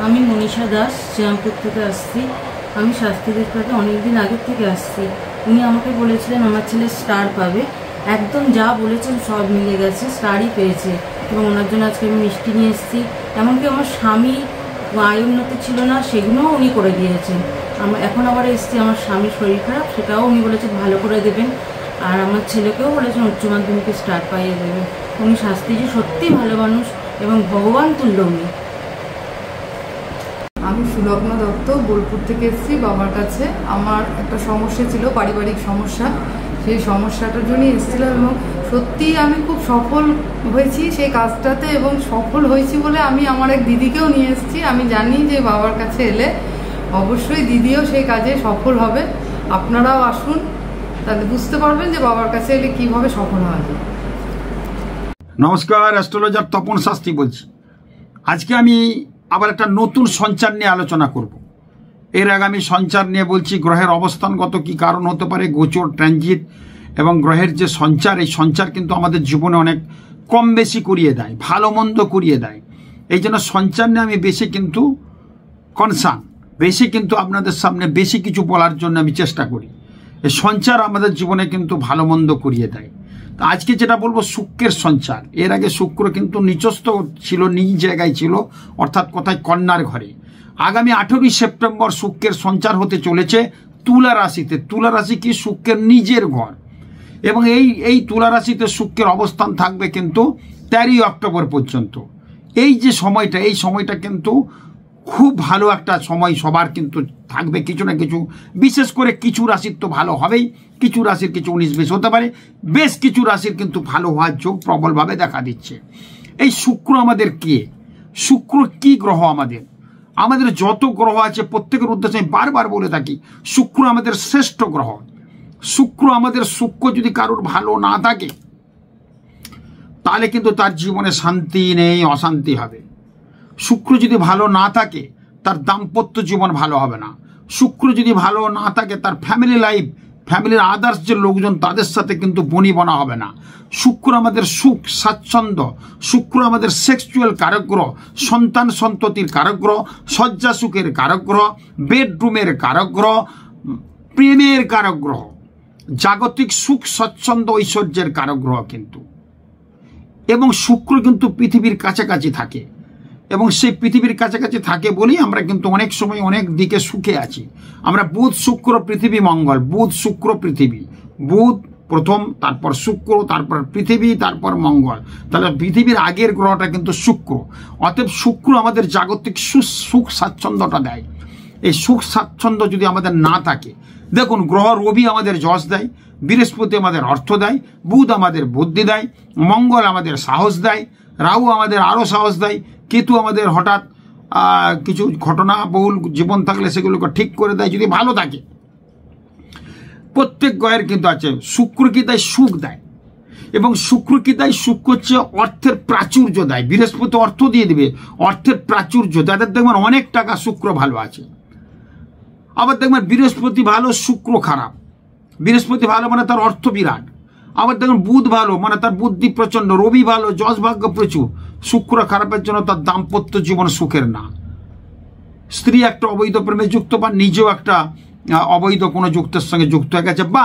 আমি মনীষা দাস শ্রীরামপুর থেকে আসছি। আমি শাস্ত্রীদের পাঠে অনেকদিন আগের থেকে আসছি। উনি আমাকে বলেছিলেন আমার ছেলে স্টার পাবে, একদম যা বলেছেন সব মিলে গেছে, স্টারই পেয়েছে। এবং ওনার জন্য আজকে আমি মিষ্টি নিয়ে এসেছি। এমনকি আমার স্বামী আয় উন্নতি ছিল না, সেগুলোও উনি করে দিয়েছেন। এখন আবার এসেছি, আমার স্বামীর শরীর খারাপ, সেটাও উনি বলেছেন ভালো করে দেবেন। আর আমার ছেলেকেও বলেছেন উচ্চ মাধ্যমিকে স্টার পাইয়ে দেবেন। উনি শাস্ত্রীজি সত্যিই ভালো মানুষ এবং ভগবান তুল্য উনি। আমি সুলগ্ন দত্ত, বোলপুর থেকে এসেছি বাবার কাছে। আমার একটা সমস্যা ছিল, পারিবারিক সমস্যা। সেই সমস্যাটার জন্যই এসেছিলাম এবং সত্যিই আমি খুব সফল হয়েছি সেই কাজটাতে, এবং সফল হয়েছি বলে আমি আমার এক দিদিকেও নিয়ে এসেছি। আমি জানি যে বাবার কাছে এলে অবশ্যই দিদিও সেই কাজে সফল হবে। আপনারাও আসুন, তাহলে বুঝতে পারবেন যে বাবার কাছে এলে কীভাবে সফল হওয়া যায়। নমস্কার, অ্যাস্ট্রোলজার তপন শাস্ত্রী বলছি। আজকে আমি আবার একটা নতুন সঞ্চার নিয়ে আলোচনা করব। এর আগে আমি সঞ্চার নিয়ে বলছি গ্রহের অবস্থানগত কি কারণ হতে পারে, গোচর, ট্রানজিট এবং গ্রহের যে সঞ্চার, এই সঞ্চার কিন্তু আমাদের জীবনে অনেক কম বেশি করিয়ে দেয়, ভালো মন্দ করিয়ে দেয়। এই জন্য সঞ্চার নিয়ে আমি বেশি কিন্তু কনসার্ন, বেশি কিন্তু আপনাদের সামনে বেশি কিছু বলার জন্য আমি চেষ্টা করি। এই সঞ্চার আমাদের জীবনে কিন্তু ভালো মন্দ করিয়ে দেয়। তো আজকে যেটা বলবো শুক্রের সঞ্চার। এর আগে শুক্র কিন্তু নিচস্থ ছিল, নিজ জায়গায় ছিল, অর্থাৎ কোথায় কন্যার ঘরে। আগামী 18ই সেপ্টেম্বর শুক্রের সঞ্চার হতে চলেছে তুলা রাশিতে। তুলা রাশি কি শুক্রের নিজের ঘর, এবং এই তুলা রাশিতে শুক্রের অবস্থান থাকবে কিন্তু 13ই অক্টোবর পর্যন্ত। এই যে সময়টা, এই সময়টা কিন্তু খুব ভালো একটা সময় সবার কিন্তু থাকবে কিছু না কিছু। বিশেষ করে কিছু রাশির তো ভালো হবেই, কিছু রাশির কিছু 19-20 হতে পারে, বেশ কিছু রাশির কিন্তু ভালো হওয়ার যোগ প্রবলভাবে দেখা দিচ্ছে। এই শুক্র আমাদের কে? শুক্র কি গ্রহ? আমাদের যত গ্রহ আছে প্রত্যেকের উদ্দেশ্যে আমি বারবার বলে থাকি, শুক্র আমাদের শ্রেষ্ঠ গ্রহ। শুক্র যদি কারোর ভালো না থাকে তাহলে কিন্তু তার জীবনে শান্তি নেই, অশান্তি হবে। শুক্র যদি ভালো না থাকে তার দাম্পত্য জীবন ভালো হবে না। শুক্র যদি ভালো না থাকে তার ফ্যামিলি লাইফ, ফ্যামিলির আদার্স যে লোকজন তাদের সাথে কিন্তু বনিবনা হবে না। শুক্র আমাদের সুখ, স্বাচ্ছন্দ্য, শুক্র আমাদের সেক্সুয়াল কারক গ্রহ, সন্তান সন্ততির কারক গ্রহ, শয্যা সুখের কারক গ্রহ, বেডরুমের কারক গ্রহ, প্রেমের কারক গ্রহ, জাগতিক সুখ, স্বচ্ছন্দ, ঐশ্বর্যের কারক গ্রহ কিন্তু। এবং শুক্র কিন্তু পৃথিবীর কাছাকাছি থাকে, এবং সেই পৃথিবীর কাছাকাছি থাকে বলেই আমরা কিন্তু অনেক সময় অনেক দিকে সুখে আছি। আমরা বুধ, শুক্র, পৃথিবী, মঙ্গল, বুধ, শুক্র, পৃথিবী, বুধ প্রথম, তারপর শুক্র, তারপর পৃথিবী, তারপর মঙ্গল। তাহলে পৃথিবীর আগের গ্রহটা কিন্তু শুক্র। অতএব শুক্র আমাদের জাগতিক সুখ স্বাচ্ছন্দ্যটা দেয়। এই সুখ স্বাচ্ছন্দ্য যদি আমাদের না থাকে, দেখুন গ্রহ রবি আমাদের যশ দেয়, বৃহস্পতি আমাদের অর্থ দেয়, বুধ আমাদের বুদ্ধি দেয়, মঙ্গল আমাদের সাহস দেয়, রাহু আমাদের আরও সাহস দেয়, কেতু আমাদের হঠাৎ কিছু ঘটনা বহুল জীবন থাকলে সেগুলোকে ঠিক করে দেয় যদি ভালো থাকে। প্রত্যেক গ্রহের কিন্তু আছে। শুক্র কি দেয়? সুখ দেয়। এবং শুক্র কি দেয়? শুক্র হচ্ছে অর্থের প্রাচুর্য দেয়। বৃহস্পতি অর্থ দিয়ে দিবে, অর্থের প্রাচুর্য। যাদের দেখবেন অনেক টাকা, শুক্র ভালো আছে। আবার দেখবেন বৃহস্পতি ভালো, শুক্র খারাপ। বৃহস্পতি ভালো মানে তার অর্থ বিরাট। আবার দেখুন বুধ ভালো মানে তার বুদ্ধি প্রচন্ড, রবি ভালো, যশ ভাগ্য প্রচুর। শুক্র খারাপের জন্য তার দাম্পত্য জীবন সুখের না। স্ত্রী একটা অবৈধ প্রেমে যুক্ত, বা নিজেও একটা অবৈধ কোনো যুক্তের সঙ্গে যুক্ত হয়ে গেছে, বা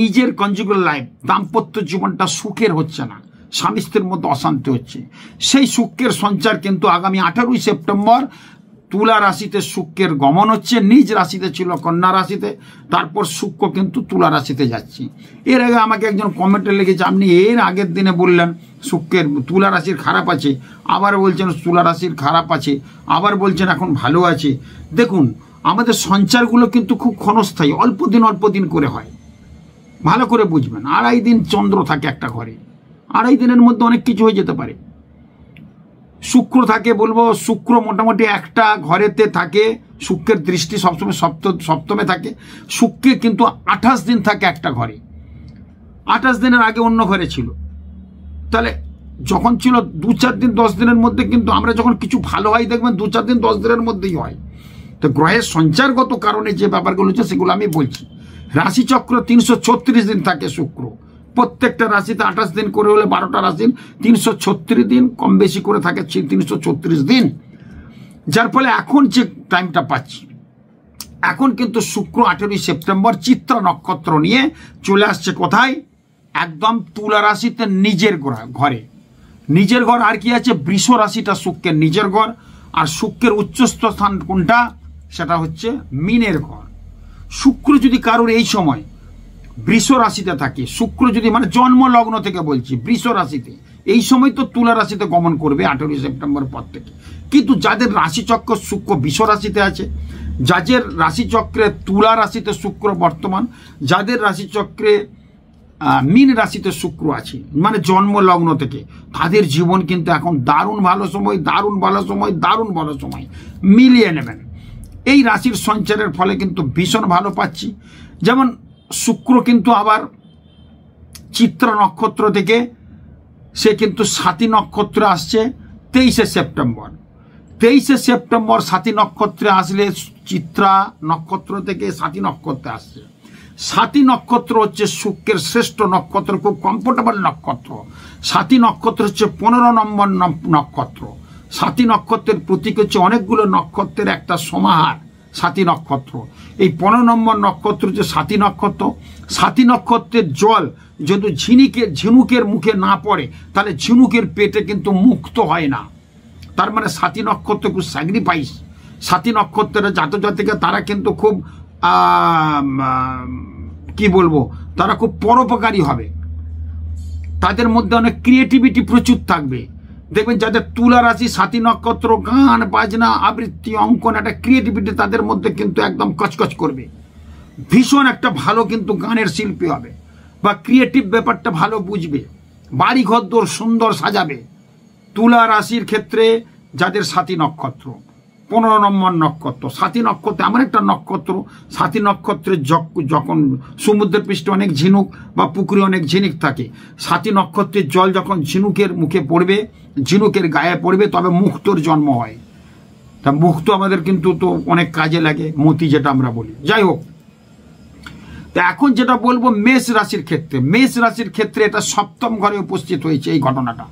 নিজের কনজুগাল লাইফ, দাম্পত্য জীবনটা সুখের হচ্ছে না, স্বামী স্ত্রীর মধ্যে অশান্তি হচ্ছে। সেই শুক্রের সঞ্চার কিন্তু আগামী 18ই সেপ্টেম্বর তুলা রাশিতে শুক্রের গমন হচ্ছে। নিজ রাশিতে ছিল কন্যা রাশিতে, তারপর শুক্র কিন্তু তুলা রাশিতে যাচ্ছি। এর আগে আমাকে একজন কমেন্টে লিখেছে, আপনি এর আগের দিনে বললেন শুক্রের তুলা রাশির খারাপ আছে, আবার বলছেন তুলা রাশির খারাপ আছে, আবার বলছেন এখন ভালো আছে। দেখুন আমাদের সঞ্চারগুলো কিন্তু খুব ক্ষণস্থায়ী, অল্প দিন করে হয়। ভালো করে বুঝবেন, 2.5 দিন চন্দ্র থাকে একটা ঘরে, 2.5 দিনের মধ্যে অনেক কিছু হয়ে যেতে পারে। শুক্র থাকে, বলবো শুক্র মোটামুটি একটা ঘরেতে থাকে, শুক্রের দৃষ্টি সবসময় সপ্তমে থাকে। শুক্রে কিন্তু 28 দিন থাকে একটা ঘরে। 28 দিনের আগে অন্য ঘরে ছিল। তাহলে যখন ছিল 2-4 দিন 10 দিনের মধ্যে, কিন্তু আমরা যখন কিছু ভালো হয় দেখবেন 2-4 দিন 10 দিনের মধ্যেই হয়। তো গ্রহের সঞ্চারগত কারণে যে ব্যাপারগুলো হচ্ছে সেগুলো আমি বলছি। রাশিচক্র 336 দিন থাকে শুক্র। প্রত্যেকটা রাশিতে 28 দিন করে হলে 12টা রাশির 336 দিন, কম বেশি করে থাকে 336 দিন। যার ফলে এখন যে টাইমটা পাচ্ছি, এখন কিন্তু শুক্র 18ই সেপ্টেম্বর চিত্রা নক্ষত্র নিয়ে চলে আসছে কোথায়? একদম তুলা রাশিতে নিজের ঘরে। নিজের ঘর আর কি আছে? বৃষ রাশিটা শুক্রের নিজের ঘর, আর শুক্রের উচ্চস্থ স্থান কোনটা? সেটা হচ্ছে মীনের ঘর। শুক্র যদি কারোর এই সময় বৃষ রাশিতে থাকে, শুক্র যদি মানে জন্ম লগ্ন থেকে বলছি বৃষ রাশিতে, এই সময় তো তুলা রাশিতে গমন করবে 18ই সেপ্টেম্বর পর থেকে। কিন্তু যাদের রাশিচক্র শুক্র বৃষ রাশিতে আছে, যাদের রাশিচক্রে তুলা রাশিতে শুক্র বর্তমান, যাদের রাশিচক্রে মীন রাশিতে শুক্র আছে মানে জন্ম লগ্ন থেকে, তাদের জীবন কিন্তু এখন দারুণ ভালো সময়, দারুণ ভালো সময়, দারুণ ভালো সময় মিলিয়ে নেবেন। এই রাশির সঞ্চারের ফলে কিন্তু ভীষণ ভালো পাচ্ছি। যেমন শুক্র কিন্তু আবার চিত্রা নক্ষত্র থেকে সে কিন্তু স্বাতী নক্ষত্রে আসছে 23শে সেপ্টেম্বর। 23শে সেপ্টেম্বর স্বাতী নক্ষত্রে আসলে চিত্রা নক্ষত্র থেকে স্বাতী নক্ষত্রে আসছে। স্বাতী নক্ষত্র হচ্ছে শুক্রের শ্রেষ্ঠ নক্ষত্র, খুব কমফোর্টেবল নক্ষত্র। স্বাতী নক্ষত্র হচ্ছে 15 নম্বর নক্ষত্র। স্বাতী নক্ষত্রের প্রতীক হচ্ছে অনেকগুলো নক্ষত্রের একটা সমাহার স্বাতী নক্ষত্র। এই 15 নম্বর নক্ষত্র হচ্ছে স্বাতী নক্ষত্র। স্বাতী নক্ষত্রের জল যদি ঝিনুকের মুখে না পড়ে তাহলে ঝিনুকের পেটে কিন্তু মুক্ত হয় না। তার মানে স্বাতী নক্ষত্র খুব স্যাক্রিফাইস। স্বাতী নক্ষত্রের জাতজাতিকা তারা কিন্তু খুব কি বলবো, তারা খুব পরোপকারী হবে। তাদের মধ্যে অনেক ক্রিয়েটিভিটি প্রচুর থাকবে। দেখবেন যাদের তুলা রাশি স্বাতী নক্ষত্র, গান বাজনা আবৃত্তি অঙ্কন, একটা ক্রিয়েটিভিটি তাদের মধ্যে কিন্তু একদম কচকচ করবে। ভীষণ একটা ভালো কিন্তু গানের শিল্পী হবে বা ক্রিয়েটিভ ব্যাপারটা ভালো বুঝবে, বাড়ি ঘরদোর সুন্দর সাজাবে। তুলা রাশির ক্ষেত্রে যাদের স্বাতী নক্ষত্র 15 নম্বর নক্ষত্র, স্বাতী নক্ষত্র এমন একটা নক্ষত্র, স্বাতী নক্ষত্রের যখন সমুদ্রের পৃষ্ঠে অনেক ঝিনুক বা পুকুরে অনেক ঝিনুক থাকে, স্বাতী নক্ষত্রের জল যখন ঝিনুকের মুখে পড়বে, ঝিনুকের গায়ে পড়বে, তবে মুক্তোর জন্ম হয়। তা মুক্ত আমাদের কিন্তু তো অনেক কাজে লাগে, মতি যেটা আমরা বলি। যাই হোক, তা এখন যেটা বলবো মেষ রাশির ক্ষেত্রে, মেষ রাশির ক্ষেত্রে এটা সপ্তম ঘরে উপস্থিত হয়েছে এই ঘটনাটা।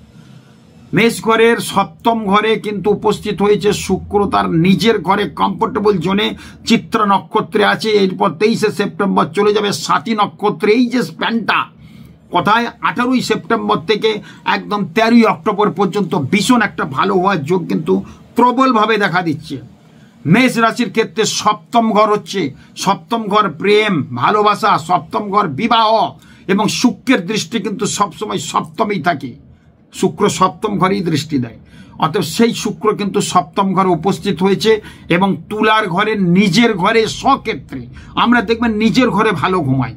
মেষ ঘরের সপ্তম ঘরে কিন্তু উপস্থিত হয়েছে শুক্র তার নিজের ঘরে কমফোর্টেবল জোনে চিত্রা নক্ষত্রে আছে। এরপর 23শে সেপ্টেম্বর চলে যাবে স্বাতী নক্ষত্রে। এই যে স্প্যানটা কোথায় 18ই সেপ্টেম্বর থেকে একদম 13ই অক্টোবর পর্যন্ত ভীষণ একটা ভালো হওয়ার যোগ কিন্তু প্রবলভাবে দেখা দিচ্ছে। মেষ রাশির ক্ষেত্রে সপ্তম ঘর হচ্ছে, সপ্তম ঘর প্রেম ভালোবাসা, সপ্তম ঘর বিবাহ, এবং শুক্রের দৃষ্টি কিন্তু সবসময় সপ্তমেই থাকে। শুক্র সপ্তম ঘরেই দৃষ্টি দেয়। অতএব সেই শুক্র কিন্তু সপ্তম ঘরে উপস্থিত হয়েছে এবং তুলার ঘরে নিজের ঘরে স্বক্ষেত্রে আমরা দেখবেন নিজের ঘরে ভালো ঘুমাই।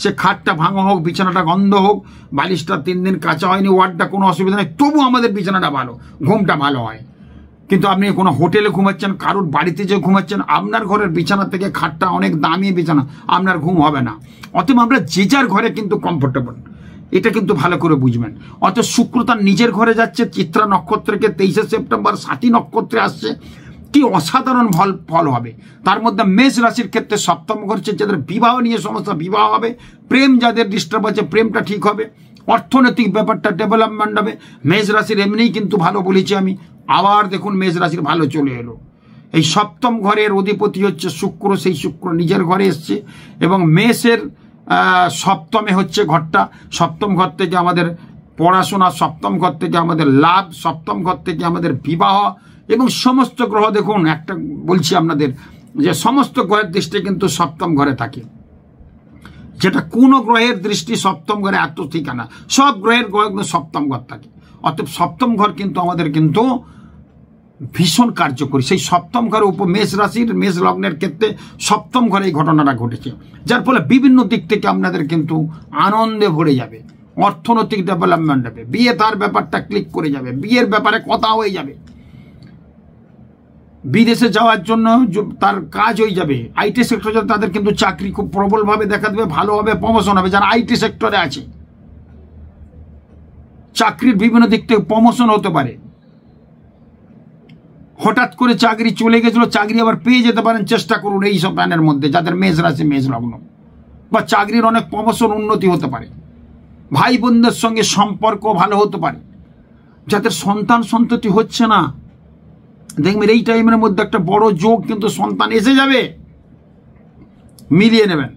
সে খাটটা ভাঙা হোক, বিছানাটা গন্ধ হোক, বালিশটা 3 দিন কাঁচা হয়নি, ওয়ার্ডটা কোনো অসুবিধা নেই, তবু আমাদের বিছানাটা ভালো, ঘুমটা ভালো হয়। কিন্তু আপনি কোনো হোটেলে ঘুমাচ্ছেন, কারোর বাড়িতে যে ঘুমাচ্ছেন, আপনার ঘরের বিছানা থেকে খাটটা অনেক দামি বিছানা, আপনার ঘুম হবে না। অতএব আমরা যে যার ঘরে কিন্তু কমফোর্টেবল, এটা কিন্তু ভালো করে বুঝবেন। অর্থাৎ শুক্র তার নিজের ঘরে যাচ্ছে চিত্রা নক্ষত্রকে 23শে সেপ্টেম্বর স্বাতী নক্ষত্রে আসছে। কি অসাধারণ ফল হবে। তার মধ্যে মেষ রাশির ক্ষেত্রে সপ্তম ঘর হচ্ছে যাদের বিবাহ নিয়ে সমস্যা, বিবাহ হবে। প্রেম যাদের ডিস্টার্ব আছে, প্রেমটা ঠিক হবে। অর্থনৈতিক ব্যাপারটা ডেভেলপমেন্ট হবে। মেষ রাশির এমনিই কিন্তু ভালো বলেছি আমি, আবার দেখুন মেষ রাশির ভালো চলে এলো। এই সপ্তম ঘরের অধিপতি হচ্ছে শুক্র, সেই শুক্র নিজের ঘরে এসছে এবং মেষের সপ্তমে হচ্ছে ঘরটা। সপ্তম ঘর থেকে আমাদের পড়াশোনা, সপ্তম ঘর থেকে আমাদের লাভ, সপ্তম ঘর থেকে আমাদের বিবাহ, এবং সমস্ত গ্রহ দেখুন, একটা বলছি আপনাদের যে সমস্ত গ্রহের দৃষ্টি কিন্তু সপ্তম ঘরে থাকে। যেটা কোনো গ্রহের দৃষ্টি সপ্তম ঘরে এত ঠিকানা, সব গ্রহের গ্রহ কিন্তু সপ্তম ঘর থাকে। অর্থাৎ সপ্তম ঘর কিন্তু আমাদের কিন্তু ভীষণ কার্যকরী। সেই সপ্তম ঘরে মেষ রাশির মেষ লগ্নের ক্ষেত্রে সপ্তম ঘরে এই ঘটনাটা ঘটেছে, যার ফলে বিভিন্ন দিক থেকে আপনাদের কিন্তু আনন্দে ভরে যাবে, অর্থনৈতিক ডেভেলপমেন্ট হবে, বিয়ে তার ব্যাপারটা ক্লিক করে যাবে, বিয়ের ব্যাপারে কথা হয়ে যাবে, বিদেশে যাওয়ার জন্য তার কাজ হয়ে যাবে। আইটি সেক্টরে তাদের কিন্তু চাকরি খুব প্রবলভাবে দেখা দেবে, ভালো হবে, প্রমোশন হবে। যারা আইটি সেক্টরে আছে চাকরির বিভিন্ন দিক থেকে প্রমোশন হতে পারে। হঠাৎ করে চাকরি চলে গেছিল, চাকরি আবার পেয়ে যেতে পারেন, চেষ্টা করুন এই সব প্যানের মধ্যে যাদের মেষ রাশি মেষ লগ্ন, বা চাকরির অনেক প্রমোশন উন্নতি হতে পারে। ভাই বোনদের সঙ্গে সম্পর্ক ভালো হতে পারে। যাদের সন্তান সন্ততি হচ্ছে না, দেখবেন এই টাইমের মধ্যে একটা বড় যোগ কিন্তু সন্তান এসে যাবে, মিলিয়ে নেবেন,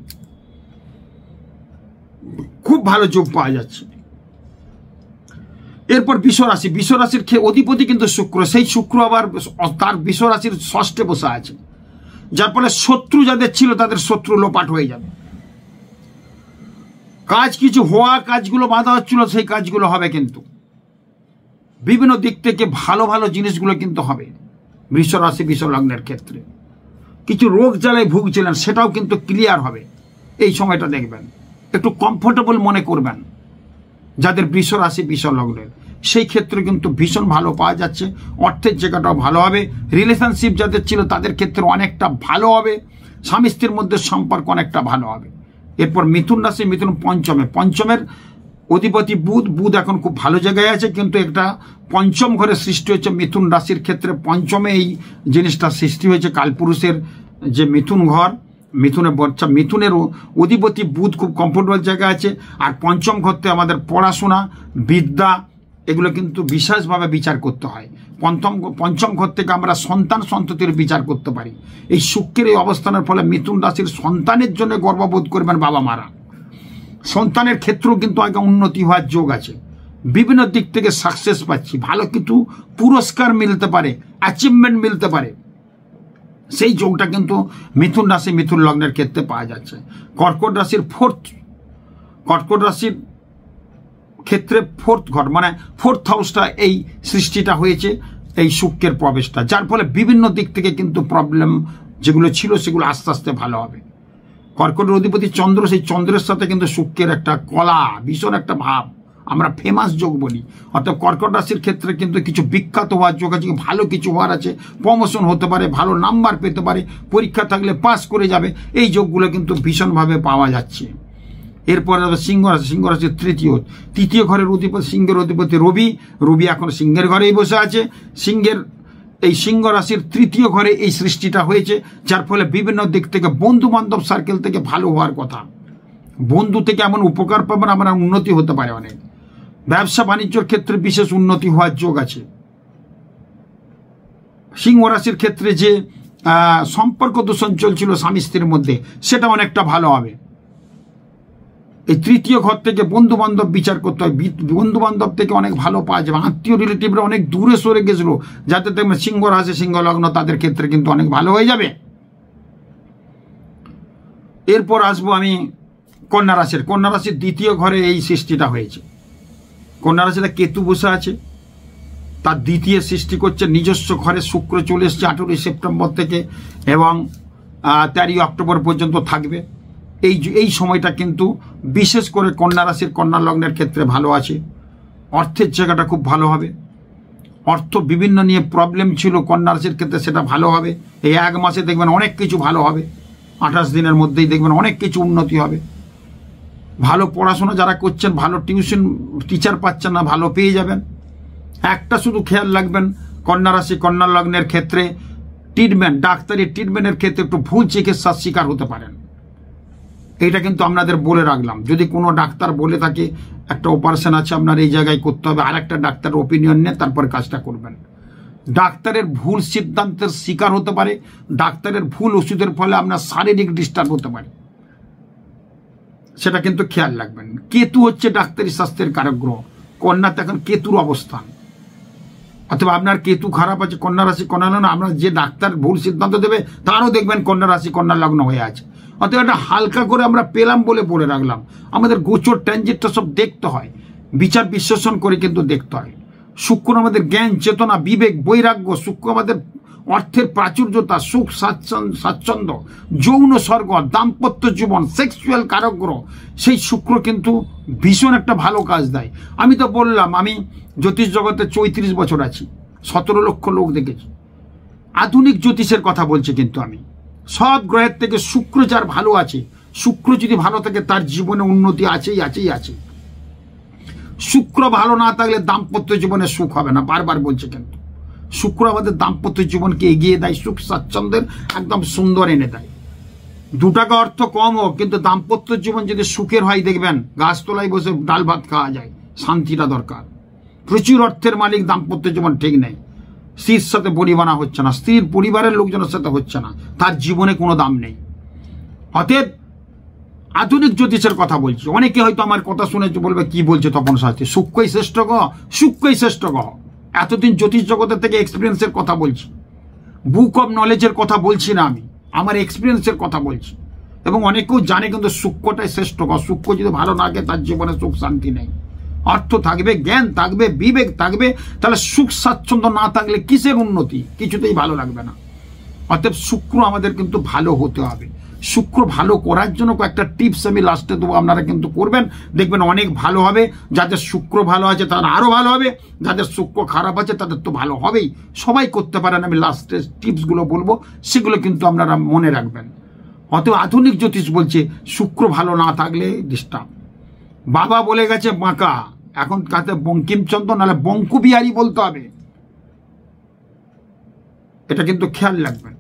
খুব ভালো যোগ পাওয়া যাচ্ছে। এরপর বিশ্বরাশি, বিশ্বরাশির অধিপতি কিন্তু শুক্র, সেই শুক্র আবার তার বিশ্বরাশির ষষ্ঠে বসে আছে, যার ফলে শত্রু যাদের ছিল তাদের শত্রু লোপাট হয়ে যাবে। কাজ কিছু হওয়া, কাজগুলো বাধা হচ্ছিল সেই কাজগুলো হবে, কিন্তু বিভিন্ন দিক থেকে ভালো ভালো জিনিসগুলো কিন্তু হবে। বৃষরাশি বিশ্বলগ্নের ক্ষেত্রে কিছু রোগ জ্বালায় ভুগছিলেন সেটাও কিন্তু ক্লিয়ার হবে এই সময়টা, দেখবেন একটু কমফোর্টেবল মনে করবেন যাদের বৃষরাশি বিশ্বলগ্নের, সেই ক্ষেত্রে কিন্তু ভীষণ ভালো পাওয়া যাচ্ছে। অর্থের জায়গাটাও ভালো হবে, রিলেশনশিপ যাদের ছিল তাদের ক্ষেত্রে অনেকটা ভালো হবে, স্বামী স্ত্রীর মধ্যে সম্পর্ক অনেকটা ভালো হবে। এরপর মিথুন রাশি, মিথুন পঞ্চমে, পঞ্চমের অধিপতি বুধ, বুধ এখন খুব ভালো জায়গায় আছে, কিন্তু একটা পঞ্চম ঘরে সৃষ্টি হয়েছে মিথুন রাশির ক্ষেত্রে। পঞ্চমে এই জিনিসটা সৃষ্টি হয়েছে, কালপুরুষের যে মিথুন ঘর, মিথুনের বর্ষা, মিথুনের অধিপতি বুধ খুব কমফোর্টেবল জায়গায় আছে। আর পঞ্চম ঘরতে আমাদের পড়াশোনা, বিদ্যা, এগুলো কিন্তু বিশেষভাবে বিচার করতে হয়। পঞ্চম ঘর থেকে আমরা সন্তান সন্ততির বিচার করতে পারি। এই শুক্রের এই অবস্থানের ফলে মিথুন রাশির সন্তানের জন্য গর্ববোধ করবেন বাবা মারা। সন্তানের ক্ষেত্রেও কিন্তু আগে উন্নতি হওয়ার যোগ আছে, বিভিন্ন দিক থেকে সাকসেস পাচ্ছি, ভালো কিছু পুরস্কার মিলতে পারে, অ্যাচিভমেন্ট মিলতে পারে, সেই যোগটা কিন্তু মিথুন রাশি মিথুন লগ্নের ক্ষেত্রে পাওয়া যাচ্ছে। কর্কট রাশির কর্কট রাশির ক্ষেত্রে ফোর্থ ঘর, মানে ফোর্থ হাউসটা এই সৃষ্টিটা হয়েছে, এই শুক্রের প্রবেশটা, যার ফলে বিভিন্ন দিক থেকে কিন্তু প্রবলেম যেগুলো ছিল সেগুলো আস্তে আস্তে ভালো হবে। কর্কটের অধিপতি চন্দ্র, সেই চন্দ্রের সাথে কিন্তু শুক্রের একটা কলা, ভীষণ একটা ভাব, আমরা ফেমাস যোগ বলি। অর্থাৎ কর্কট রাশির ক্ষেত্রে কিন্তু কিছু বিখ্যাত হওয়ার যোগ আছে, ভালো কিছু হওয়ার আছে, প্রমোশন হতে পারে, ভালো নাম্বার পেতে পারে, পরীক্ষা থাকলে পাস করে যাবে, এই যোগগুলো কিন্তু ভীষণভাবে পাওয়া যাচ্ছে। এরপরে সিংহ রাশি, সিংহ রাশির তৃতীয় ঘরের অধিপতি, সিংহের অধিপতি রবি, রবি এখন সিংহের ঘরেই বসে আছে। এই সিংহ রাশির তৃতীয় ঘরে এই সৃষ্টিটা হয়েছে, যার ফলে বিভিন্ন দিক থেকে বন্ধু বান্ধব সার্কেল থেকে ভালো হওয়ার কথা, বন্ধু থেকে এমন উপকার পাবেন, আমরা উন্নতি হতে পারে অনেক। ব্যবসা বাণিজ্যের ক্ষেত্রে বিশেষ উন্নতি হওয়ার যোগ আছে। সিংহ রাশির ক্ষেত্রে যে সম্পর্ক দূষণ চলছিল স্বামী স্ত্রীর মধ্যে, সেটা অনেকটা ভালো হবে। এই তৃতীয় ঘর থেকে বন্ধু বান্ধব বিচার করতে হয়, বন্ধু বান্ধব থেকে অনেক ভালো পাওয়া যাবে। আত্মীয় রিলেটিভরা অনেক দূরে সরে গেছিল, যাতে দেখবেন সিংহ রাশি সিংহ লগ্ন তাদের ক্ষেত্রে কিন্তু অনেক ভালো হয়ে যাবে। এরপর আসবো আমি কন্যা রাশির, কন্যা রাশির দ্বিতীয় ঘরে এই সৃষ্টিটা হয়েছে। কন্যা রাশিতে কেতু বসে আছে, তার দ্বিতীয় সৃষ্টি করছে নিজস্ব ঘরে। শুক্র চলে এসছে 18 সেপ্টেম্বর থেকে এবং 13 অক্টোবর পর্যন্ত থাকবে। এই সময়টা কিন্তু বিশেষ করে কন্যা রাশির কন্যা লগ্নের ক্ষেত্রে ভালো আছে। অর্থের জায়গাটা খুব ভালো হবে, অর্থ বিভিন্ন নিয়ে প্রবলেম ছিল কন্যা রাশির ক্ষেত্রে, সেটা ভালো হবে। এই 1 মাসে দেখবেন অনেক কিছু ভালো হবে, 28 দিনের মধ্যেই দেখবেন অনেক কিছু উন্নতি হবে। ভালো পড়াশোনা যারা করছেন, ভালো টিউশন টিচার পাচ্ছেন না, ভালো পেয়ে যাবেন। একটা শুধু খেয়াল রাখবেন, কন্যা রাশি কন্যা লগ্নের ক্ষেত্রে ট্রিটমেন্ট, ডাক্তারি ট্রিটমেন্টের ক্ষেত্রে একটু ভুল চিকিৎসার শিকার হতে পারেন, এইটা কিন্তু আপনাদের বলে রাখলাম। যদি কোনো ডাক্তার বলে থাকে একটা অপারেশন আছে আপনার এই জায়গায় করতে হবে, আরেকটা ডাক্তারের ওপিনিয়ন নিয়ে তারপর কাজটা করবেন। ডাক্তারের ভুল সিদ্ধান্তের শিকার হতে পারে, ডাক্তারের ভুল ওষুধের ফলে আপনার শারীরিক ডিস্টার্ব হতে পারে, সেটা কিন্তু খেয়াল রাখবেন। কেতু হচ্ছে ডাক্তারি স্বাস্থ্যের কারক গ্রহ, কন্যাতে এখন কেতুর অবস্থান, অথবা আপনার কেতু খারাপ আছে কন্যা রাশি কন্যা লগ্ন, আপনার যে ডাক্তার ভুল সিদ্ধান্ত দেবে তারও দেখবেন কন্যা রাশি কন্যা লগ্ন হয়ে আছে। অতএব এটা হালকা করে আমরা পেলাম বলে রাখলাম, আমাদের গোচর ট্রানজিটটা সব দেখতে হয়, বিচার বিশ্লেষণ করে কিন্তু দেখতে হয়। শুক্র আমাদের জ্ঞান চেতনা বিবেক বৈরাগ্য, শুক্র আমাদের অর্থের প্রাচুর্যতা, সুখ স্বাচ্ছন্দ্য, যৌন স্বর্গ, দাম্পত্য জীবন, সেক্সুয়াল কারক গ্রহ, সেই শুক্র কিন্তু ভীষণ একটা ভালো কাজ দেয়। আমি তো বললাম আমি জ্যোতিষ জগতে 34 বছর আছি, 17 লক্ষ লোক দেখেছি। আধুনিক জ্যোতিষের কথা বলছি, কিন্তু আমি সব গ্রহের থেকে শুক্র যার ভালো আছে, শুক্র যদি ভালো থাকে তার জীবনে উন্নতি আছেই আছে। শুক্র ভালো না থাকলে দাম্পত্য জীবনে সুখ হবে না, বারবার বলছে। কিন্তু শুক্র আমাদের দাম্পত্য জীবনকে এগিয়ে দেয়, সুখ স্বাচ্ছন্দ্যের একদম সুন্দর এনে দেয়। 2 টাকা অর্থ কম হোক, কিন্তু দাম্পত্য জীবন যদি সুখের হয় দেখবেন গাছতলায় বসে ডাল ভাত খাওয়া যায়, শান্তিটা দরকার। প্রচুর অর্থের মালিক দাম্পত্য জীবন ঠিক নেই, স্ত্রীর সাথে বনিবানা হচ্ছে না, স্ত্রীর পরিবারের লোকজনের সাথে হচ্ছে না, তার জীবনে কোনো দাম নেই। অতএব আধুনিক জ্যোতিষের কথা বলছি। অনেকে হয়তো আমার কথা শুনে বলবে কি বলছে তপন শাস্ত্রী, সূক্ষ্মই শ্রেষ্ঠ গ্রহ, সূক্ষ্মই শ্রেষ্ঠ গ্রহ। এতদিন জ্যোতিষ জগতের থেকে এক্সপিরিয়েন্সের কথা বলছি, বুক অব নলেজের কথা বলছি না, আমি আমার এক্সপিরিয়েন্সের কথা বলছি। এবং অনেকেও জানে কিন্তু সূক্ষ্মটাই শ্রেষ্ঠ গ্রহ। সূক্ষ্ম যদি ভালো না থাকে তার জীবনে সুখ শান্তি নেই। অর্থ থাকবে, জ্ঞান থাকবে, বিবেক থাকবে, তাহলে সুখ স্বাচ্ছন্দ্য না থাকলে কিসের উন্নতি? কিছুতেই ভালো লাগবে না। অতএব শুক্র আমাদের কিন্তু ভালো হতে হবে। শুক্র ভালো করার জন্য কয়েকটা টিপস আমি লাস্টে দেবো, আপনারা কিন্তু করবেন, দেখবেন অনেক ভালো হবে। যাদের শুক্র ভালো আছে তারা আরো ভালো হবে, যাদের শুক্র খারাপ আছে তাদের তো ভালো হবেই। সবাই করতে পারেন, আমি লাস্টে টিপসগুলো বলবো, সেগুলো কিন্তু আপনারা মনে রাখবেন। অতএব আধুনিক জ্যোতিষ বলছে শুক্র ভালো না থাকলে ডিস্টার্ব। বাবা বলে গেছে বাঁকা, এখন কাতে বঙ্কিমচন্দ্র নাহলে বঙ্কুবিহারী বলতে হবে, এটা কিন্তু খেয়াল রাখবেন।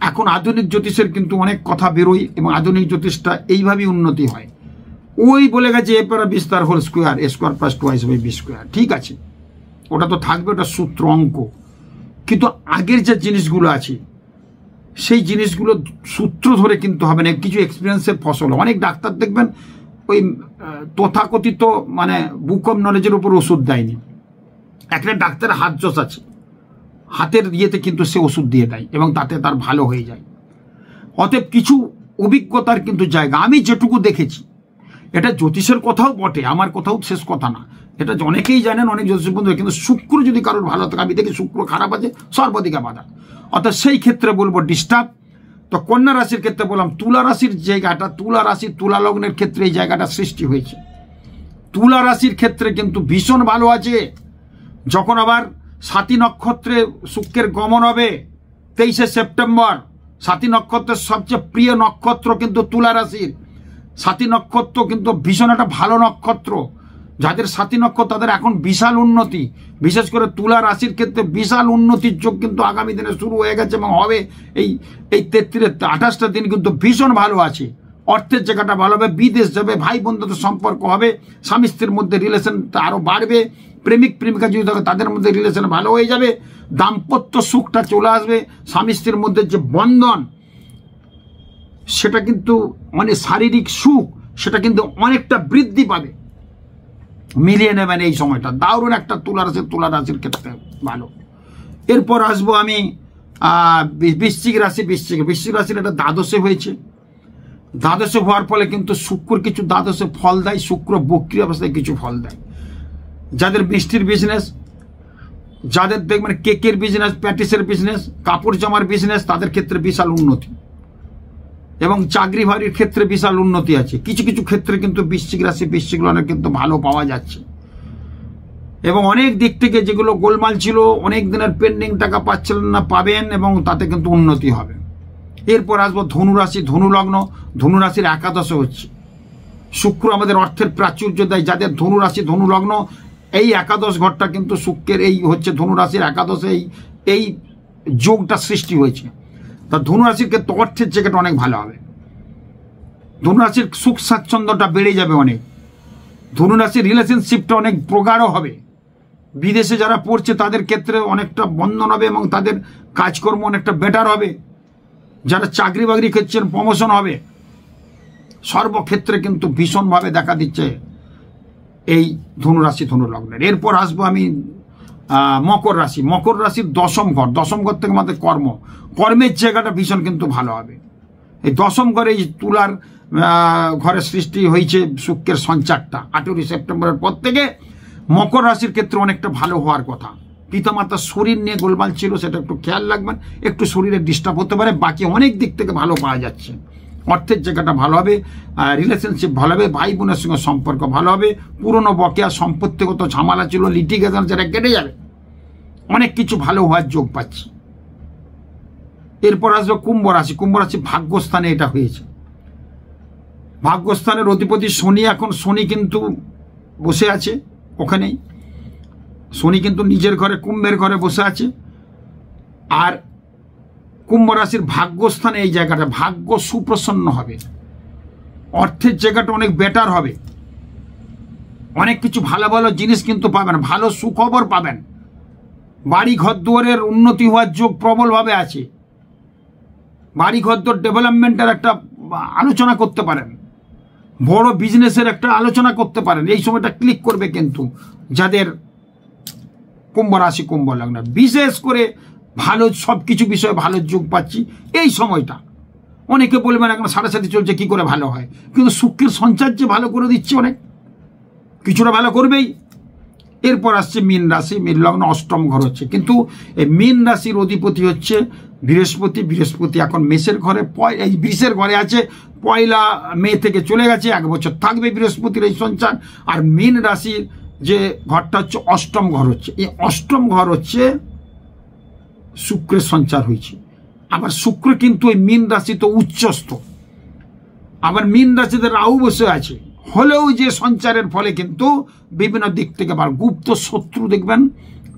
এখন আধুনিক জ্যোতিষের কিন্তু অনেক কথা বেরোয় এবং আধুনিক জ্যোতিষটা এইভাবেই উন্নতি হয়। ওই বলে গেছে এ পারা বিস্তার whole square, a square plus twice by b square, ঠিক আছে, ওটা তো থাকবে, ওটা সূত্র অঙ্ক। কিন্তু আগের যে জিনিসগুলো আছে সেই জিনিসগুলো সূত্র ধরে কিন্তু হবে না, কিছু এক্সপিরিয়েন্সের ফসল। অনেক ডাক্তার দেখবেন ওই তথাকথিত মানে বুক অব নলেজের উপর ওষুধ দেয়নি। একটা ডাক্তারের হাত জোশ আছে, হাতের ইয়েতে কিন্তু সে ওষুধ দিয়ে দেয় এবং তাতে তার ভালো হয়ে যায়। অতএব কিছু অভিজ্ঞতার কিন্তু জায়গা, আমি যেটুকু দেখেছি, এটা জ্যোতিষের কথাও বটে, আমার কথাও শেষ কথা না, এটা অনেকেই জানেন, অনেক জ্যোতিষ বন্ধু। কিন্তু শুক্র যদি কারোর ভালো থাকে, আমি দেখি শুক্র খারাপ আছে সর্বাধিকা বাধা, অর্থাৎ সেই ক্ষেত্রে বলবো ডিস্টার্ব। তো কন্যা রাশির ক্ষেত্রে বললাম, তুলা রাশির জায়গাটা, তুলা রাশি তুলা লগ্নের ক্ষেত্রে এই জায়গাটা সৃষ্টি হয়েছে। তুলা রাশির ক্ষেত্রে কিন্তু ভীষণ ভালো আছে। যখন আবার সাতী নক্ষত্রে শুক্রের গমন হবে 23শে সেপ্টেম্বর, সাতী নক্ষত্রের সবচেয়ে প্রিয় নক্ষত্র কিন্তু তুলা রাশির। সাতী নক্ষত্র কিন্তু ভীষণ একটা ভালো নক্ষত্র। যাদের সাতী নক্ষত্র তাদের এখন বিশাল উন্নতি, বিশেষ করে তুলা রাশির ক্ষেত্রে বিশাল উন্নতির যোগ কিন্তু আগামী দিনে শুরু হয়ে গেছে এবং হবে। এই 28টা দিন কিন্তু ভীষণ ভালো আছে। অর্থের জায়গাটা ভালো হবে, বিদেশ যাবে, ভাই বন্ধুদের সম্পর্ক হবে, স্বামী স্ত্রীর মধ্যে রিলেশনটা আরো বাড়বে, প্রেমিক প্রেমিকা যদি থাকে তাদের মধ্যে রিলেশন ভালো হয়ে যাবে, দাম্পত্য সুখটা চলে আসবে, স্বামী স্ত্রীর মধ্যে যে বন্ধন সেটা কিন্তু মানে শারীরিক সুখ সেটা কিন্তু অনেকটা বৃদ্ধি পাবে। মিলিয়ে নেবেন এই সময়টা, দারুণ একটা তুলা রাশির ক্ষেত্রে ভালো। এরপর আসবো আমি বৃশ্চিক রাশি। বৃশ্চিক রাশির একটা দ্বাদশে হয়েছে। দ্বাদশে হওয়ার ফলে কিন্তু শুক্র কিছু দ্বাদশে ফল দেয়, শুক্র বক্রী অবস্থায় কিছু ফল দেয়। যাদের মিষ্টির বিজনেস, যাদের দেখবেন কেকের বিজনেস, প্যাটিসের বিজনেস, কাপড় জামার বিজনেস, তাদের ক্ষেত্রে বিশাল উন্নতি এবং চাকরি বাড়ির ক্ষেত্রে বিশাল উন্নতি আছে। কিছু কিছু ক্ষেত্রে কিন্তু বৃশ্চিক রাশি বৃশ্চিক লগ্নে কিন্তু ভালো পাওয়া যাচ্ছে এবং অনেক দিক থেকে যেগুলো গোলমাল ছিল, অনেক দিনের পেন্ডিং টাকা পাচ্ছিলেন না, পাবেন এবং তাতে কিন্তু উন্নতি হবে। এরপর আসবো ধনুরাশি, ধনুলগ্ন। ধনুরাশির একাদশে হচ্ছে শুক্র, আমাদের অর্থের প্রাচুর্য দেয়। যাদের ধনুরাশি ধনুলগ্ন, এই একাদশ ঘরটা কিন্তু শুক্রের এই হচ্ছে ধনুরাশির একাদশে এই যোগটা সৃষ্টি হয়েছে। তা ধনুরাশির ক্ষেত্রে অর্থের জায়গাটা অনেক ভালো হবে, ধনুরাশির সুখ স্বাচ্ছন্দ্যটা বেড়ে যাবে অনেক, ধনুরাশির রিলেশনশিপটা অনেক প্রগাঢ় হবে। বিদেশে যারা পড়ছে তাদের ক্ষেত্রে অনেকটা বন্ধন হবে এবং তাদের কাজকর্ম অনেকটা বেটার হবে। যারা চাকরি বাকরি করছেন প্রমোশন হবে। সর্বক্ষেত্রে কিন্তু ভীষণভাবে দেখা দিচ্ছে এই ধনুরাশি ধনুলগ্নের। এরপর আসবো আমি মকর রাশি। মকর রাশির দশম ঘর, দশম ঘর থেকে আমাদের কর্মের জায়গাটা ভীষণ কিন্তু ভালো হবে। এই দশম ঘরে এই তুলার ঘরের সৃষ্টি হয়েছে শুক্রের সঞ্চারটা 18 সেপ্টেম্বরের পর থেকে মকর রাশির ক্ষেত্রে অনেকটা ভালো হওয়ার কথা। পিতামাতার শরীর নিয়ে গোলমাল ছিল, সেটা একটু খেয়াল রাখবেন, একটু শরীরে ডিস্টার্ব হতে পারে, বাকি অনেক দিক থেকে ভালো পাওয়া যাচ্ছে। অর্থের জায়গাটা ভালো হবে, রিলেশনশিপ ভালো হবে, ভাই বোনের সঙ্গে সম্পর্ক ভালো হবে, পুরনো বকেয়া সম্পত্তিগত ঝামেলা ছিল লিটিগেশন সেটা কেটে যাবে, অনেক কিছু ভালো হওয়ার যোগ পাচ্ছি। এরপর আসবে কুম্ভ রাশি। কুম্ভ রাশি ভাগ্যস্থানে এটা হয়েছে। ভাগ্যস্থানের অধিপতি শনি, এখন শনি কিন্তু বসে আছে ওখানেই, শনি কিন্তু নিজের ঘরে কুম্ভের ঘরে বসে আছে। আর কুম্ভ রাশির ভাগ্যস্থানে এই জায়গাটা ভাগ্য সুপ্রসন্ন হবে, অর্থের জায়গাটা অনেক বেটার হবে, অনেক কিছু ভালো ভালো জিনিস কিন্তু পাবেন, ভালো সুখবর পাবেন। বাড়ি ঘর দুয়ারের উন্নতি হওয়ার যোগ প্রবলভাবে আছে। বাড়ি ঘর দুয়ার ডেভেলপমেন্টের একটা আলোচনা করতে পারেন, বড় বিজনেসের একটা আলোচনা করতে পারেন। এই সময়টা ক্লিক করবে কিন্তু যাদের কুম্ভ রাশি কুম্ভ লগ্ন, বিশেষ করে ভালো সব কিছু বিষয়ে ভালো যোগ পাচ্ছি এই সময়টা। অনেকে বলবেন এখন সাড়ে চলছে কি করে ভালো হয়, কিন্তু শুক্রের সঞ্চার যে ভালো করে দিচ্ছে, অনেক কিছুটা ভালো করবেই। এরপর আসছে মীন রাশি, মীন লগ্ন অষ্টম ঘর হচ্ছে, কিন্তু এই মীন রাশির অধিপতি হচ্ছে বৃহস্পতি। বৃহস্পতি এখন মেষের ঘরে, এই বৃষের ঘরে আছে, 1 মে থেকে চলে গেছে, 1 বছর থাকবে বৃহস্পতির এই সঞ্চার। আর মীন রাশির যে ঘরটা হচ্ছে অষ্টম ঘর হচ্ছে, এই অষ্টম ঘর হচ্ছে শুক্রের সঞ্চার হয়েছে। আবার শুক্র কিন্তু ওই মীন রাশি তো উচ্চস্থ, আবার মীন রাশিতে রাহু বসে আছে, হলেও যে সঞ্চারের ফলে কিন্তু বিভিন্ন দিক থেকে আবার গুপ্ত শত্রু দেখবেন,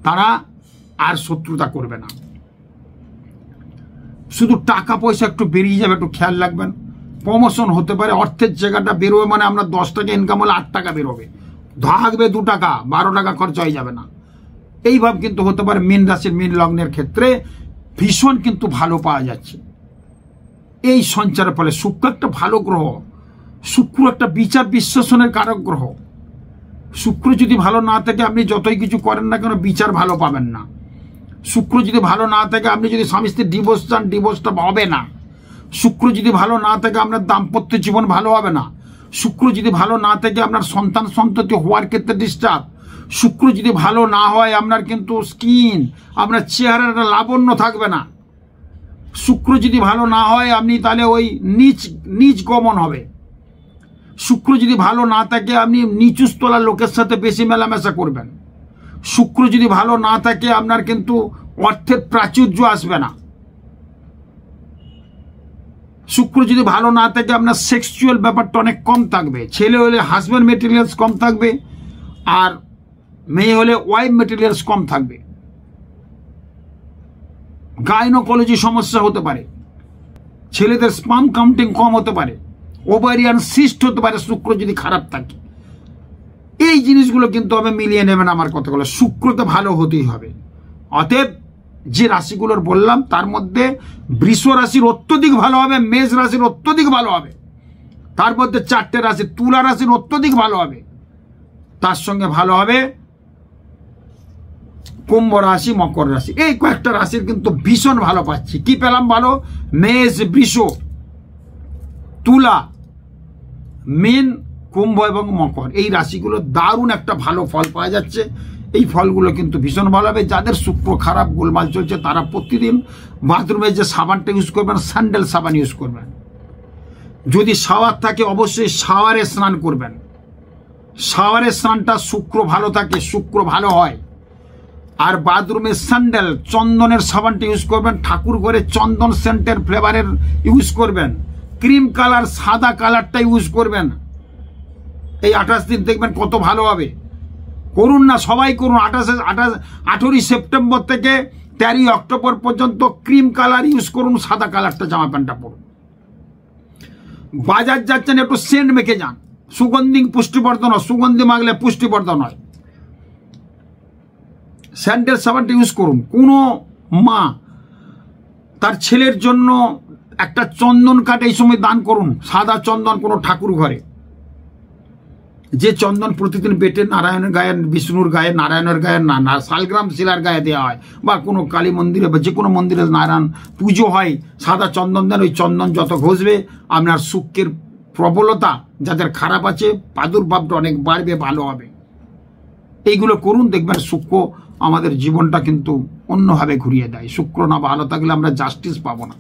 তারা আর শত্রুতা করবে না। শুধু টাকা পয়সা একটু বেরিয়ে যাবে, একটু খেয়াল রাখবেন। প্রমোশন হতে পারে, অর্থের জায়গাটা বেরোবে, মানে আমরা 10 টাকা ইনকাম হলে 8 টাকা বেরোবে, থাকবে 2 টাকা, 12 টাকা খরচা হয়ে যাবে না। এইভাবে কিন্তু হতে পারে। মীন রাশির মীন লগ্নের ক্ষেত্রে ভীষণ কিন্তু ভালো পাওয়া যাচ্ছে এই সঞ্চারের ফলে। শুক্র একটা ভালো গ্রহ, শুক্র একটা বিচার বিশ্লেষণের কারক গ্রহ। শুক্র যদি ভালো না থাকে আপনি যতই কিছু করেন না কেন বিচার ভালো পাবেন না। শুক্র যদি ভালো না থাকে, আপনি যদি স্বামী স্ত্রীর ডিভোর্স চান, ডিভোর্সটা হবে না। শুক্র যদি ভালো না থাকে, আপনার দাম্পত্য জীবন ভালো হবে না। শুক্র যদি ভালো না থাকে, আপনার সন্তান সন্ততি হওয়ার ক্ষেত্রে ডিস্টার্ব। শুক্র যদি ভালো না হয়, আপনার কিন্তু স্কিন, আপনার চেহারার একটা লাবণ্য থাকবে না। শুক্র যদি ভালো না হয়, আপনি তাহলে ওই নিচ গমন হবে। শুক্র যদি ভালো না থাকে, আপনি নিচুস্তলার লোকের সাথে বেশি মেলামেশা করবেন। শুক্র যদি ভালো না থাকে, আপনার কিন্তু অর্থের প্রাচুর্য আসবে না। শুক্র যদি ভালো না থাকে, আপনার সেক্সুয়াল ব্যাপারটা অনেক কম থাকবে। ছেলে হলে হাজব্যান্ড মেটেরিয়ালস কম থাকবে, আর মেয়ে হলে ওয়াইফ মেটেরিয়ালস কম থাকবে। গাইনোকোলজি সমস্যা হতে পারে, ছেলেদের স্পার্ম কাউন্টিং কম হতে পারে, ওভারিয়ান সিস্ট হতে পারে শুক্র যদি খারাপ থাকে। এই জিনিসগুলো কিন্তু আমি মিলিয়ে নেবেন আমার কথাগুলো। শুক্রকে ভালো হতেই হবে। অতএব যে রাশিগুলোর বললাম তার মধ্যে বৃষ রাশির অত্যধিক ভালো হবে, মেষ রাশির অত্যধিক ভালো হবে, তার মধ্যে 4টে রাশি, তুলা রাশির অত্যধিক ভালো হবে, তার সঙ্গে ভালো হবে কুম্ভ রাশি, মকর রাশি। এই কয়েকটা রাশির কিন্তু ভীষণ ভালো পাচ্ছি। কি পেলাম ভালো? মেষ, বৃষ, তুলা, মীন, কুম্ভ এবং মকর, এই রাশিগুলো দারুণ একটা ভালো ফল পাওয়া যাচ্ছে। এই ফলগুলো কিন্তু ভীষণ ভালো হবে। যাদের শুক্র খারাপ, গোলমাল চলছে, তারা প্রতিদিন বাথরুমে যে সাবানটা ইউজ করবেন, স্যান্ডেল সাবান ইউজ করবেন। যদি শাওয়ার থাকে, অবশ্যই শাওয়ারে স্নান করবেন। শাওয়ারের স্নানটা শুক্র ভালো থাকে, শুক্র ভালো হয়। আর বাথরুমে স্যান্ডেল, চন্দনের সাবানটা ইউজ করবেন। ঠাকুর ঘরে চন্দন সেন্টের ফ্লেভারের ইউজ করবেন। ক্রিম কালার, সাদা কালারটা ইউজ করবেন। এই 28 দিন দেখবেন কত ভালো হবে। করুন না, সবাই করুন। 18ই সেপ্টেম্বর থেকে 13ই অক্টোবর পর্যন্ত ক্রিম কালার ইউজ করুন, সাদা কালারটা জামা প্যান্টটা পরুন। বাজার যাচ্ছেন, একটু সেন্ট মেখে যান। সুগন্ধি পুষ্টিবর্ধন হয়, সুগন্ধি মাখলে পুষ্টিবর্ধন হয়। স্যান্ডেল সাবানটা ইউজ করুন। কোনো মা তার ছেলের জন্য একটা চন্দন কাঠ এই সময় দান করুন, সাদা চন্দন, কোনো ঠাকুর ঘরে। যে চন্দন প্রতিদিন বেটে নারায়ণের গায়ে, বিষ্ণুর গায়ে, নারায়ণের গায়ে, না শালগ্রাম শিলার গায়ে দেওয়া হয়, বা কোনো কালী মন্দিরে বা যে কোনো মন্দিরে নারায়ণ পুজো হয়, সাদা চন্দন দেন। ওই চন্দন যত ঘষবে, আপনার শুক্রের প্রবলতা যাদের খারাপ আছে, প্রাদুর্ভাবটা অনেক বাড়বে, ভালো হবে। এইগুলো করুন, দেখবেন শুক্র আমাদের জীবনটা কিন্তু অন্যভাবে ঘুরিয়ে দেয়। শুক্র না ভালো থাকলে আমরা জাস্টিস পাবো না।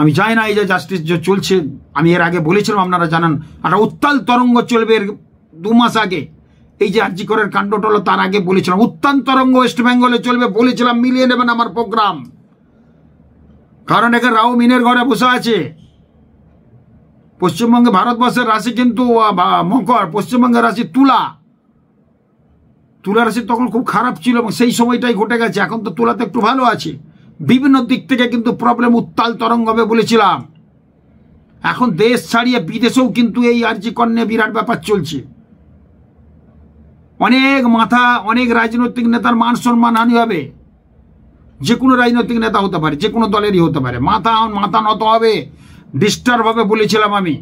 আমি চাই না এই যে জাস্টিস যে চলছে, আমি এর আগে বলেছিলাম, আপনারা জানেন, একটা উত্তাল তরঙ্গ চলবে। এর 2 মাস আগে এই যে আরজি করের কাণ্ডটা হলো, তার আগে বলেছিলাম উত্তাল তরঙ্গ ওয়েস্ট বেঙ্গলে চলবে। বলেছিলাম মিলিয়ে নেবেন আমার প্রোগ্রাম, কারণ এখানে রাহু মিনের ঘরে বসে আছে। পশ্চিমবঙ্গে ভারতবর্ষের রাশি কিন্তু মকর, পশ্চিমবঙ্গের রাশি তুলা। তুলা রাশি তখন খুব খারাপ ছিল এবং সেই সময়টাই ঘটে গেছে। এখন তো তুলাতে একটু ভালো আছে। বিভিন্ন দিক থেকে কিন্তু প্রবলেম, উত্তাল তরঙ্গ হবে বলেছিলাম। এখন দেশ ছাড়িয়ে বিদেশেও কিন্তু এই আরজি কর নিয়ে বিরাট ব্যাপার চলছে। অনেক মাথা, অনেক রাজনৈতিক নেতার মান সম্মান হানি হবে। যে কোনো রাজনৈতিক নেতা হতে পারে, যে কোনো দলেরই হতে পারে, মাথা নত হবে, ডিস্টার্ব হবে বলেছিলাম আমি।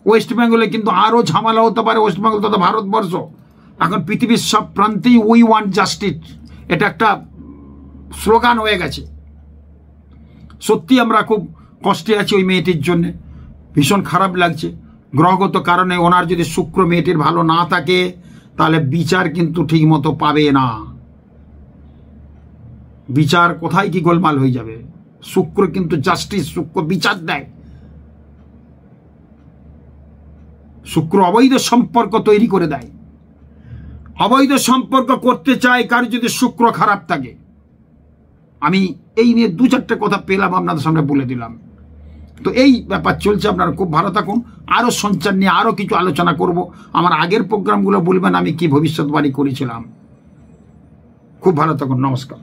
ওয়েস্ট বেঙ্গলে কিন্তু আরও ঝামেলা হতে পারে। ওয়েস্ট বেঙ্গল তথা ভারতবর্ষ, এখন পৃথিবীর সব প্রান্তেই উই ওয়ান্ট জাস্টিস, এটা একটা স্লোগান হয়ে গেছে। সত্যি আমরা খুব কষ্টে আছি ওই মেয়েটির জন্যে, ভীষণ খারাপ লাগছে। গ্রহগত কারণে ওনার যদি শুক্র মেয়েটির ভালো না থাকে তাহলে বিচার কিন্তু ঠিক মতো পাবে না। বিচার কোথায় কি গোলমাল হয়ে যাবে। শুক্র কিন্তু জাস্টিস, শুক্র বিচার দেয়। শুক্র অবৈধ সম্পর্ক তৈরি করে দেয়। অবৈধ সম্পর্ক করতে চায় কার যদি শুক্র খারাপ থাকে। আমি এই নিয়ে 2-4টে কথা পেলাম, আপনাদের সামনে বলে দিলাম। তো এই ব্যাপার চলছে। আপনারা খুব ভালো থাকুন। আরও সঞ্চার নিয়ে আরও কিছু আলোচনা করব। আমার আগের প্রোগ্রামগুলো বলবেন আমি কি ভবিষ্যৎবাণী করেছিলাম। খুব ভালো থাকুন। নমস্কার।